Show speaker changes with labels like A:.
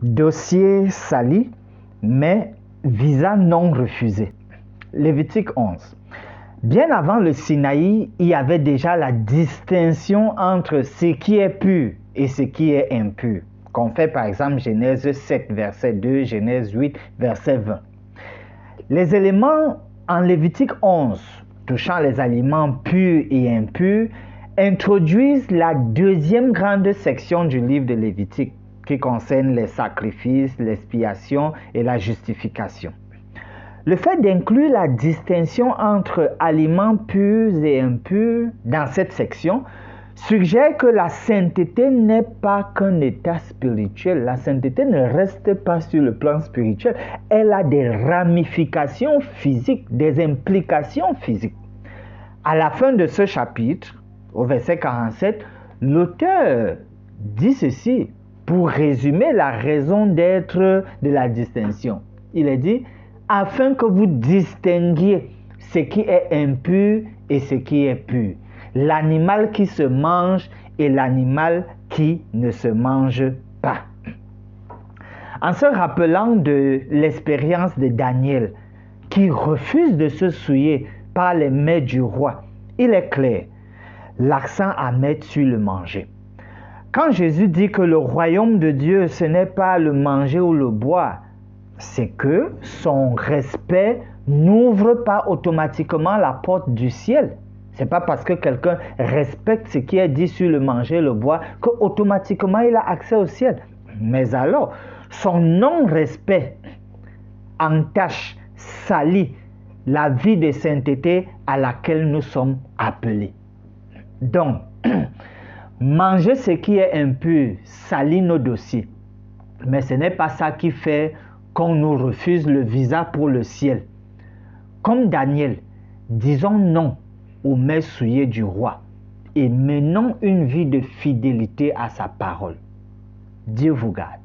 A: Dossier sali, mais visa non refusé. Lévitique 11. Bien avant le Sinaï, il y avait déjà la distinction entre ce qui est pur et ce qui est impur. Qu'on fait par exemple Genèse 7, verset 2, Genèse 8, verset 20. Les éléments en Lévitique 11, touchant les aliments purs et impurs, introduisent la deuxième grande section du livre de Lévitique, qui concerne les sacrifices, l'expiation et la justification. Le fait d'inclure la distinction entre aliments purs et impurs dans cette section suggère que la sainteté n'est pas qu'un état spirituel. La sainteté ne reste pas sur le plan spirituel. Elle a des ramifications physiques, des implications physiques. À la fin de ce chapitre, au verset 47, l'auteur dit ceci pour résumer la raison d'être de la distinction. Il est dit, afin que vous distinguiez ce qui est impur et ce qui est pur, l'animal qui se mange et l'animal qui ne se mange pas. En se rappelant de l'expérience de Daniel, qui refuse de se souiller par les mets du roi, il est clair, l'accent à mettre sur le manger. Quand Jésus dit que le royaume de Dieu, ce n'est pas le manger ou le boire, c'est que son respect n'ouvre pas automatiquement la porte du ciel. Ce n'est pas parce que quelqu'un respecte ce qui est dit sur le manger et le boire qu'automatiquement il a accès au ciel. Mais alors, son non-respect entache, salit la vie de sainteté à laquelle nous sommes appelés. Donc, manger ce qui est impur salit nos dossiers. Mais ce n'est pas ça qui fait qu'on nous refuse le visa pour le ciel. Comme Daniel, disons non aux mets souillés du roi et menons une vie de fidélité à sa parole. Dieu vous garde.